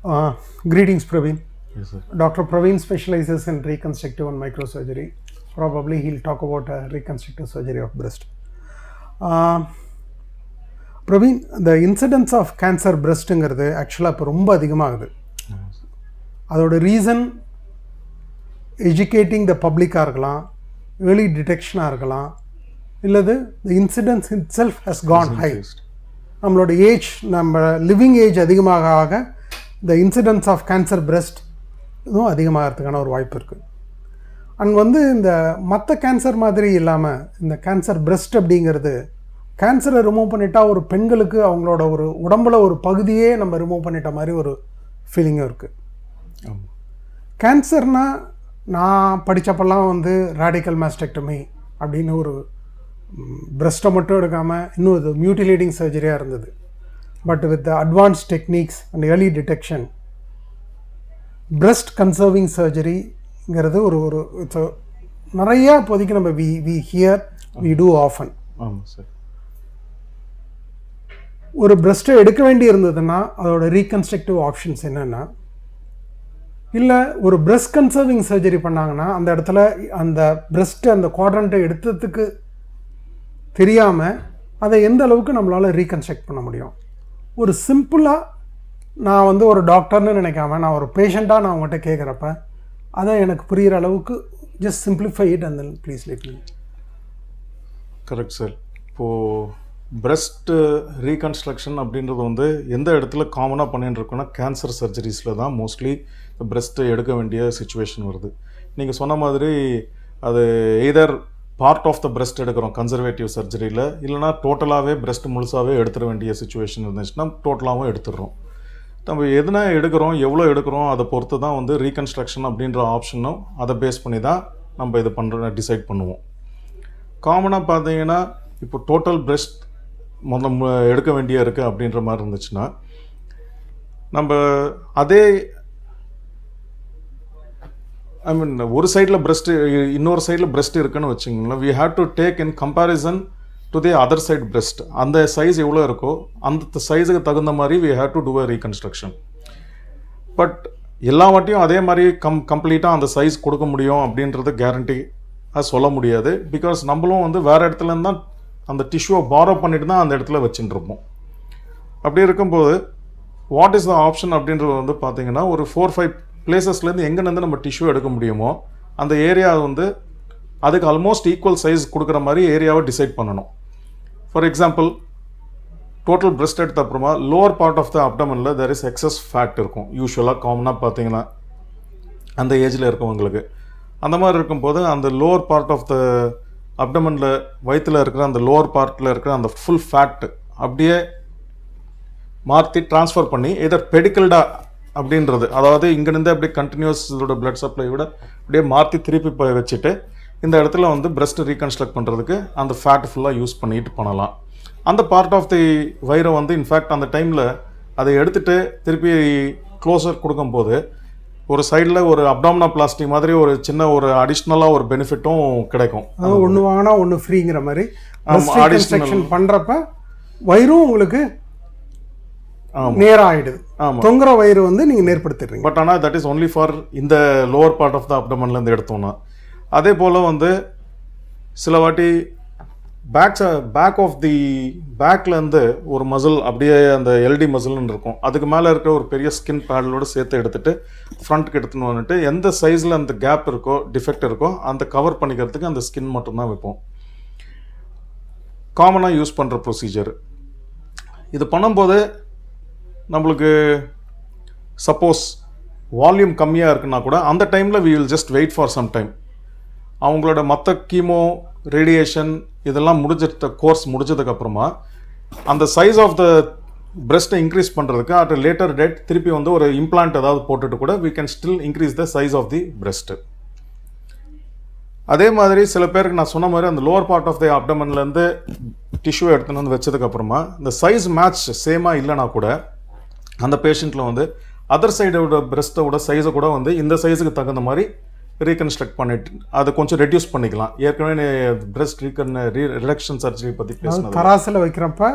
Greetings, Praveen. Yes, sir. Dr. Praveen specializes in reconstructive and microsurgery. Probably he'll talk about reconstructive surgery of breast. Praveen, the incidence of cancer breastங்கிறது ஆக்சுவலாக இப்போ ரொம்ப அதிகமாகுது. அதோட reason educating த பப்ளிக்காக இருக்கலாம், early டிடெக்ஷனாக இருக்கலாம், இல்லது the incidence itself has gone high. நம்மளோட ஏஜ், நம்ம லிவிங் ஏஜ் அதிகமாக ஆக the incidence of cancer breast இதுவும் அதிகமாகிறதுக்கான ஒரு வாய்ப்பு இருக்குது. அண்ட் இந்த மற்ற கேன்சர் மாதிரி இல்லாமல் இந்த கேன்சர் பிரெஸ்ட் அப்படிங்கிறது கேன்சரை ரிமூவ் பண்ணிட்டா ஒரு பெண்களுக்கு அவங்களோட ஒரு உடம்புல ஒரு பகுதியே நம்ம ரிமூவ் பண்ணிட்ட மாதிரி ஒரு ஃபீலிங்கும் இருக்குது. கேன்சர்னால் நான் படித்தப்பெல்லாம் ரேடிக்கல் மாஸ்டெக்டமி அப்படின்னு ஒரு பிரெஸ்ட்டை மட்டும் எடுக்காமல் இன்னும் இது மியூட்டிலேட்டிங் சர்ஜரியாக இருந்தது. But with advance techniques and early detection breast conserving சர்ஜரிங்கிறது ஒரு இட்ஸ் நிறையா இப்போதைக்கு நம்ம we here we do often. ஆமாம் சார். ஒரு பிரெஸ்ட்டை எடுக்க வேண்டி இருந்ததுன்னா அதோட ரீகன்ஸ்ட்ரக்டிவ் ஆப்ஷன்ஸ் என்னென்னா, இல்லை ஒரு பிரெஸ்ட் கன்சர்விங் சர்ஜரி பண்ணாங்கன்னா அந்த இடத்துல அந்த பிரெஸ்ட்டு அந்த குவாட்ரண்ட்டை எடுத்ததுக்கு தெரியாமல் அதை எந்த அளவுக்கு நம்மளால் ரீகன்ஸ்ட்ரக்ட் பண்ண முடியும். ஒரு சிம்பிளாக நான் ஒரு டாக்டர்னு நினைக்காம நான் ஒரு பேஷண்ட்டாக நான் உங்கள்கிட்ட கேட்குறப்ப அதை எனக்கு புரிகிற அளவுக்கு just simplify it and then please let me. Correct sir. இப்போது பிரெஸ்ட்டு ரீகன்ஸ்ட்ரக்ஷன் அப்படின்றது எந்த இடத்துல காமனாக பண்ணிட்டு இருக்கோன்னா கேன்சர் சர்ஜரிஸில் தான் மோஸ்ட்லி பிரெஸ்ட்டு எடுக்க வேண்டிய சுச்சுவேஷன் வருது. நீங்கள் சொன்ன மாதிரி அது either part of the breast எடுக்கிறோம் கன்சர்வேட்டிவ் சர்ஜரியில், இல்லைனா டோட்டலாகவே பிரெஸ்ட் முழுசாகவே எடுத்துட வேண்டிய சுச்சுவேஷன் இருந்துச்சுன்னா டோட்டலாகவும் எடுத்துடுறோம். நம்ம எதுனா எடுக்கிறோம், எவ்வளோ எடுக்கிறோம் அதை பொறுத்து தான் ரீகன்ஸ்ட்ரக்ஷன் அப்படின்ற ஆப்ஷனும் அதை பேஸ் பண்ணி தான் நம்ம இது டிசைட் பண்ணுவோம். காமனாக பார்த்தீங்கன்னா இப்போ டோட்டல் பிரெஸ்ட் எடுக்க வேண்டிய இருக்குது அப்படின்ற மாதிரி இருந்துச்சுன்னா நம்ம அதே ஒரு சைடில் பிரெஸ்ட்டு இன்னொரு சைடில் பிரெஸ்ட் இருக்குன்னு வச்சுங்களேன், we have to take in comparison to the other side breast. அந்த சைஸ் எவ்வளோ இருக்கோ அந்த சைஸுக்கு தகுந்த மாதிரி we have to do a reconstruction. But எல்லா வாட்டியும் அதே மாதிரி கம்ப்ளீட்டாக அந்த சைஸ் கொடுக்க முடியும் அப்படின்றது கேரண்டி சொல்ல முடியாது. பிகாஸ் நம்மளும் வேறு இடத்துலேருந்து தான் அந்த டிஷ்யூவை பாரோ பண்ணிட்டு தான் அந்த இடத்துல வச்சுட்டு இருப்போம். அப்படி இருக்கும்போது வாட் இஸ் த ஆப்ஷன் அப்படின்றது பார்த்தீங்கன்னா ஒரு 4-5 பிளேசஸ்லேருந்து எங்கேருந்து நம்ம டிஷ்யூ எடுக்க முடியுமோ அந்த ஏரியா அதுக்கு ஆல்மோஸ்ட் ஈக்குவல் சைஸ் கொடுக்குற மாதிரி ஏரியாவை டிசைட் பண்ணணும். ஃபார் எக்ஸாம்பிள் டோட்டல் பிரெஸ்ட் எடுத்த அப்புறமா லோவர் பார்ட் ஆஃப் த அப்டமனில் தேர் இஸ் எக்ஸஸ் ஃபேட் இருக்கும். யூஸ்வலாக காமனாக பார்த்தீங்கன்னா அந்த ஏஜில் இருக்கவங்களுக்கு அந்த மாதிரி இருக்கும்போது அந்த லோவர் பார்ட் ஆஃப் த அப்டமனில் வயிற்றில் இருக்கிற அந்த லோவர் பார்ட்டில் இருக்கிற அந்த ஃபுல் ஃபேட் அப்படியே மாற்றி ட்ரான்ஸ்ஃபர் பண்ணி எதர் பெடிக்கல்டா அப்படின்றது, அதாவது இங்கேருந்து அப்படியே கண்டினியூஸ் இதோட பிளட் சப்ளை விட அப்படியே மாற்றி திருப்பி வச்சுட்டு இந்த இடத்துல பிரெஸ்ட் ரீகன்ஸ்ட்ரக்ட் பண்ணுறதுக்கு அந்த ஃபேட் ஃபுல்லாக யூஸ் பண்ணிட்டு பண்ணலாம். அந்த பார்ட் ஆஃப் தி வயிறை இன்ஃபேக்ட் அந்த டைமில் அதை எடுத்துகிட்டு திருப்பி க்ளோஸர் கொடுக்கும்போது ஒரு சைடில் ஒரு அப்டாமினோபிளாஸ்டி மாதிரி ஒரு சின்ன ஒரு அடிஷ்னலாக ஒரு பெனிஃபிட்டும் கிடைக்கும். ஒன்று வாங்கினா ஒன்று ஃப்ரீங்கிற மாதிரி ரீகன்ஸ்ட்ரக்ஷன் பண்ணுறப்ப வயிறும் உங்களுக்கு நேராக ஆகிடுது. தொங்குற வயிறு நீங்கள் நேர்படுத்திடுறீங்க. பட் ஆனால் தட் இஸ் ஒன்லி ஃபார் இந்த லோவர் பார்ட் ஆஃப் த அப்டமன்லேருந்து எடுத்தோம்னா. அதே போல் சில வாட்டி பேக் ஆஃப் தி பேக்லேருந்து ஒரு மசில் அப்படியே அந்த எல்டி மசில்னு இருக்கும், அதுக்கு மேலே இருக்கிற ஒரு பெரிய ஸ்கின் பேடலோடு சேர்த்து எடுத்துகிட்டு ஃப்ரண்ட்டுக்கு எடுத்துன்னு வந்துட்டு எந்த சைஸில் அந்த கேப் இருக்கோ டிஃபெக்ட் இருக்கோ அந்த கவர் பண்ணிக்கிறதுக்கு அந்த ஸ்கின் மட்டும்தான் வைப்போம். காமனாக யூஸ் பண்ணுற ப்ரொசீஜர். இது பண்ணும்போது நம்மளுக்கு சப்போஸ் வால்யூம் கம்மியாக இருக்குன்னா கூட அந்த டைமில் we will just wait for some time. அவங்களோட மற்ற கீமோ ரேடியேஷன் இதெல்லாம் கோர்ஸ் முடிஞ்சதுக்கப்புறமா அந்த சைஸ் ஆஃப் த பிரெஸ்ட்டை இன்க்ரீஸ் பண்ணுறதுக்கு அட் லேட்டர் டேட் திருப்பி ஒரு இம்ப்ளான்ட் ஏதாவது போட்டுட்டு கூட we can still increase the size of the breast. அதே மாதிரி சில பேருக்கு நான் சொன்ன மாதிரி அந்த லோவர் பார்ட் ஆஃப் தி அப்டமன்லேருந்து டிஷ்யூ எடுத்துன்னு வச்சதுக்கப்புறமா இந்த சைஸ் மேட்ச் சேமாக இல்லைனா கூட அந்த பேஷண்ட்டில் அதர் சைடோட பிரெஸ்ட்டோட சைஸை கூட இந்த சைஸுக்கு தகுந்த மாதிரி ரீகன்ஸ்ட்ரக்ட் பண்ணிட்டு அதை கொஞ்சம் ரெடியூஸ் பண்ணிக்கலாம். ஏற்கனவே பிரெஸ்ட் ரிடக்ஷன் சர்ஜரி பற்றி பேசணும். தராசில் வைக்கிறப்ப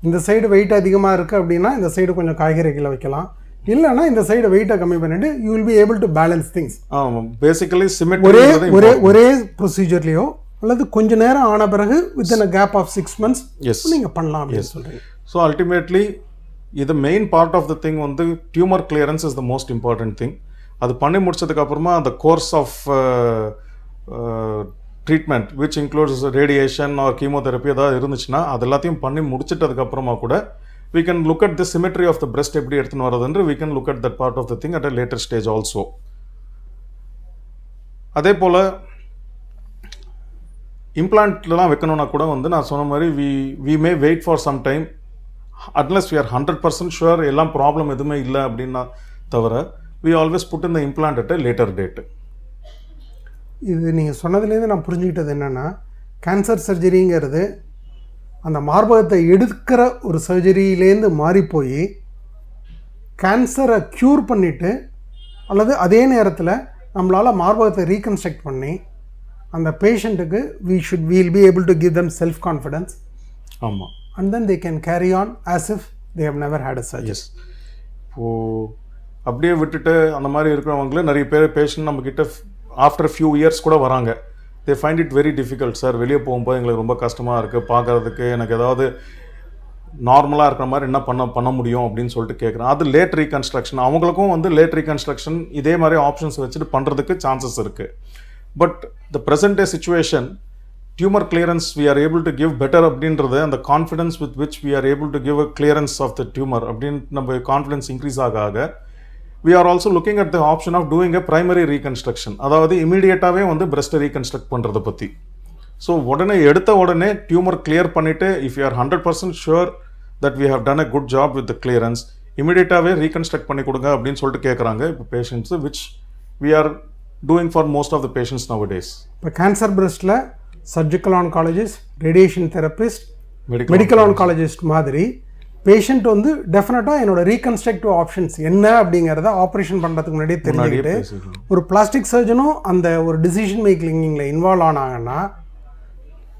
இந்த சைடு வெயிட் அதிகமாக இருக்குது அப்படின்னா இந்த சைடு கொஞ்சம் காய்கறிகளை வைக்கலாம், இல்லைன்னா இந்த சைடு வெயிட்டை கம்மி பண்ணிட்டு you will be able to balance things. Basically ஒரே சிமெட்ரி ஒரே ஒரே ப்ரொசீஜர்லேயோ அல்லது கொஞ்ச நேரம் ஆன பிறகு within a gap of 6 months நீங்கள் பண்ணலாம் அப்படின்னு சொல்கிறீங்க. ஸோ அல்டிமேட்லி இது main part of the thing வந்து tumour clearance is the most important thing. அது பண்ணி முடிச்சதுக்கப்புறமா அந்த course of treatment which includes radiation or chemotherapy ஏதாவது இருந்துச்சுன்னா அது எல்லாத்தையும் பண்ணி முடிச்சிட்டதுக்கப்புறமா கூட we can look at the symmetry of the breast எப்படி எடுத்துன்னு வரதுன்று we can look at that part of the thing at a later stage also. அதே போல் இம்ப்ளான்ட்லாம் வைக்கணும்னா கூட வந்து நான் சொன்ன மாதிரி we may wait for some time unless we are 100% sure எல்லாம் ப்ராப்ளம் எதுவுமே இல்லை அப்படின்னா தவிர we always put in the implant at a later date. இது நீங்கள் சொன்னதுலேருந்து நான் புரிஞ்சுக்கிட்டது என்னென்னா, கேன்சர் சர்ஜரிங்கிறது அந்த மார்பகத்தை எடுக்கிற ஒரு சர்ஜரியிலேருந்து மாறி போய் கேன்சரை க்யூர் பண்ணிவிட்டு அல்லது அதே நேரத்தில் நம்மளால் மார்பகத்தை ரீகன்ஸ்ட்ரக்ட் பண்ணி அந்த பேஷண்ட்டுக்கு we'll be able to give them self confidence. ஆமாம். And then they can carry on as if they have never had a surgery. இப்போது அப்படியே விட்டுட்டு அந்த மாதிரி இருக்கிறவங்களே நிறைய பேர் பேஷண்ட் நம்மக்கிட்ட ஆஃப்டர் ஃபியூ இயர்ஸ் கூட வராங்க. They find it very difficult sir, வெளியே போகும்போது எங்களுக்கு ரொம்ப கஷ்டமாக இருக்குது, பார்க்குறதுக்கு எனக்கு ஏதாவது நார்மலாக இருக்கிற மாதிரி என்ன பண்ண முடியும் அப்படின்னு சொல்லிட்டு கேட்குறேன். அது லேட் ரீகன்ஸ்ட்ரக்ஷன், அவங்களுக்கும் வந்து லேட் ரீகன்ஸ்ட்ரக்ஷன் இதே மாதிரி ஆப்ஷன்ஸ் வச்சுட்டு பண்ணுறதுக்கு சான்சஸ் இருக்குது. But the present day situation tumour clearance we are able to give better அப்படின்றது அந்த confidence with which we are able to give a clearance of the tumor அப்படின்னு நம்ம கான்ஃபிடன்ஸ் இன்க்ரீஸ் ஆக we are also looking at the option of doing a primary reconstruction. அதாவது இமீடியட்டாகவே வந்து பிரஸ்ட்டை reconstruct பண்ணுறதை பற்றி. So எடுத்த உடனே டியூமர் கிளியர் பண்ணிவிட்டு if you are 100% sure that we have done a good job with the clearance, இமீடியட்டாகவே reconstruct பண்ணி கொடுங்க அப்படின்னு சொல்லிட்டு கேட்குறாங்க இப்போ patients, which we are doing for most of the patients nowadays. இப்போ கேன்சர் பிரஸ்ட்டில் surgical oncologist, radiation therapist, medical oncologist மாதிரி பேஷண்ட் வந்து டெஃபினட்டாக என்னோட ரீகன்ஸ்ட்ரக்டிவ் ஆப்ஷன்ஸ் என்ன அப்படிங்கிறத ஆப்ரேஷன் பண்ணுறதுக்கு முன்னாடியே தெரிஞ்சுக்கிட்டு ஒரு பிளாஸ்டிக் சர்ஜனும் அந்த ஒரு டிசிஷன் மேக்கிங்கில் இன்வால்வ் ஆனாங்கன்னா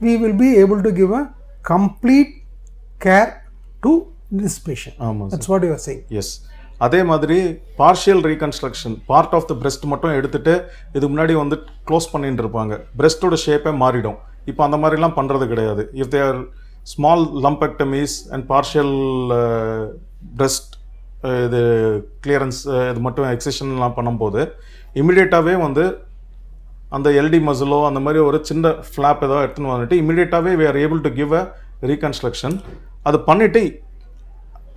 we will be able to give a complete care to this patient. That's what you are saying. Yes. அதே மாதிரி partial reconstruction part of the breast மட்டும் எடுத்துகிட்டு இதுக்கு முன்னாடி வந்து க்ளோஸ் பண்ணிட்டு இருப்பாங்க, பிரெஸ்ட்டோட ஷேப்பே மாறிடும். இப்போ அந்த மாதிரிலாம் பண்ணுறது கிடையாது. If they are small lumpectomies and partial breast இது கிளியரன்ஸ் இது மட்டும் எக்ஸிஷன்லாம் பண்ணும்போது இமிடியேட்டாகவே வந்து அந்த எல்டி மசிலோ அந்த மாதிரி ஒரு சின்ன ஃப்ளாப் ஏதோ எடுத்துன்னு வந்துட்டு இமிடியேட்டாகவே we are able to give a reconstruction. அது பண்ணிவிட்டு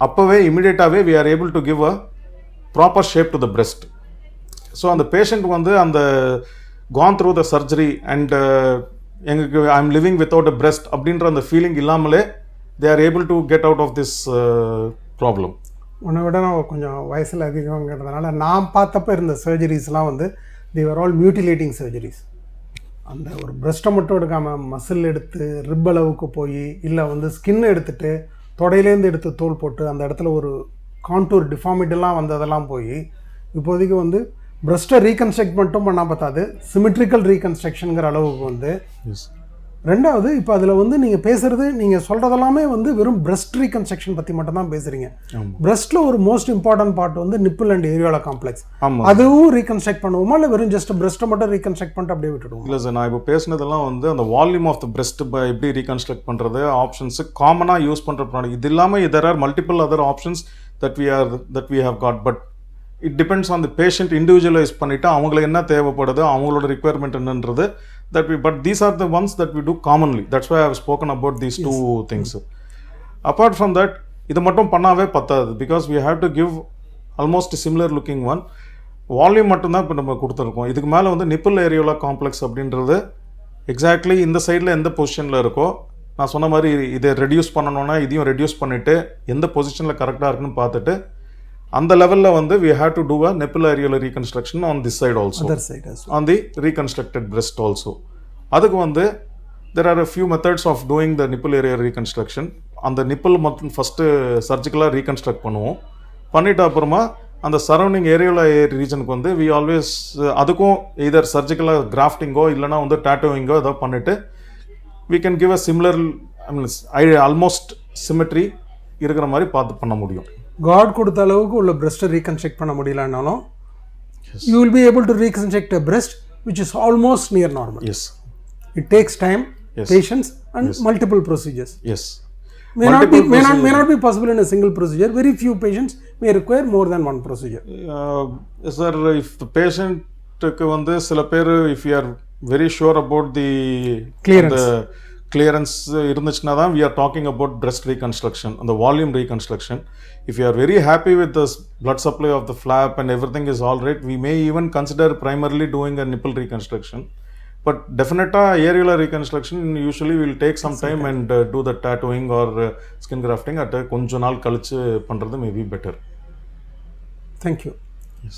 அப்போவே இமிடியேட்டாகவே we are able to give a proper shape to the breast. So அந்த பேஷண்ட் வந்து அந்த gone through the surgery and எங்களுக்கு I am living without a breast அப்படின்ற அந்த feeling இல்லாமலே they are able to get out of this problem. உன்னை விட நான் கொஞ்சம் வயசில் அதிகங்கிறதுனால நான் பார்த்தப்போ இருந்த சர்ஜரிஸ்லாம் வந்து they were all mutilating surgeries. அந்த ஒரு பிரெஸ்ட்டை மட்டும் எடுக்காமல் மசில் எடுத்து ரிப் அளவுக்கு போய் இல்லை வந்து ஸ்கின் எடுத்துட்டு தொடையிலேருந்து எடுத்து தோல் போட்டு அந்த இடத்துல ஒரு கான்டூர் டிஃபார்மிட்டிலாம் வந்ததெல்லாம் போய் இப்போதைக்கு வந்து பிரெஸ்ட்டை ரீகன்ஸ்ட்ரக்ட் மட்டும் பண்ணால் பார்த்தாது சிமெட்ரிக்கல் ரீகன்ஸ்ட்ரக்ஷனுங்கிற அளவுக்கு வந்து. ரெண்டாவது இப்போ அதில் வந்து நீங்கள் பேசுகிறது நீங்கள் சொல்கிறதெல்லாமே வந்து வெறும் பிரெஸ்ட் ரீகன்ஸ்ட்ரக்ஷன் பற்றி மட்டும் தான் பேசுகிறீங்க. பிரெஸ்ட்டில் ஒரு மோஸ்ட் இம்பார்ட்டன்ட் பார்ட் வந்து நிப்பிள் அண்ட் ஏரியோலா காம்ப்ளெக்ஸ், அதுவும் ரீகன்ஸ்ட்ரக்ட் பண்ணுவோமா இல்லை வெறும் ஜஸ்ட் பிரெஸ்ட்டை மட்டும் ரீகன்ஸ்ட்ரக்ட் பண்ணிட்டு அப்படியே விட்டுடுவோம்? இல்லை சார், நான் இப்போ பேசுனதெல்லாம் வந்து அந்த வால்யூம் ஆஃப் த பிரெஸ்ட் எப்படி ரீகன்ஸ்ட்ரக்ட் பண்ணுறது ஆப்ஷன்ஸு காமனாக யூஸ் பண்ணுற ப்ராடக்ட். இது இல்லாமல் there are multiple other options that we have got, but it depends on the patient. Individualise பண்ணிவிட்டு அவங்களுக்கு என்ன தேவைப்படுது, அவங்களோட ரிக்குவயர்மெண்ட் என்னன்றது but these are the ones that we do commonly. That's why I have spoken about these two things. Apart from that, இது மட்டும் பண்ணாவே பத்தாது, because we have to give almost similar looking one. Volume மட்டும்தான் இப்போ நம்ம கொடுத்துருக்கோம். இதுக்கு மேலே வந்து நிப்பிள் ஏரியோலா காம்ப்ளெக்ஸ் அப்படின்றது எக்ஸாக்ட்லி இந்த சைடில் எந்த பொசிஷனில் இருக்கோ நான் சொன்ன மாதிரி இதை ரெடியூஸ் பண்ணணும்னா இதையும் ரெடியூஸ் பண்ணிவிட்டு எந்த பொசிஷனில் கரெக்டாக இருக்குன்னு பார்த்துட்டு அந்த லெவலில் வந்து we have to do a nipple areolar reconstruction on this side also, other side as well, on the reconstructed breast also. அதுக்கு வந்து there are a few methods of doing the nipple areolar reconstruction. அந்த nibble மட்டும் first சர்ஜிக்கலாக reconstruct பண்ணுவோம். பண்ணிவிட்டு அப்புறமா அந்த surrounding areola ரீஜனுக்கு வந்து we always அதுக்கும் எதர் சர்ஜிக்கலாக கிராஃப்டிங்கோ இல்லைனா வந்து டாட்டோவிங்கோ ஏதோ பண்ணிவிட்டு we can give a similar almost symmetry இருக்கிற மாதிரி பார்த்து பண்ண முடியும். காட் கொடுத்த அளவுக்கு உள்ள பிரஸ்ட்டை ரீகன்ஸ்ட்ரக்ட் பண்ண முடியலனாலும் you will be able to reconstruct a breast which is almost near normal. Yes, it takes time, patience and multiple procedures. Yes. May not be possible in a single procedure. Very few patients may require more than one procedure. Sir, if the patient வந்து சில பேர் if you are very sure about the clearance இருந்துச்சுன்னா தான் we are talking about breast reconstruction and the volume reconstruction. If you are very happy with the blood supply of the flap and everything is all right, we may even consider primarily doing a nipple reconstruction. But definitely areolar reconstruction usually will take some time and do the tattooing or skin grafting at கொஞ்ச நாள் கழிச்சு பண்றது may be better. Thank you. Yes.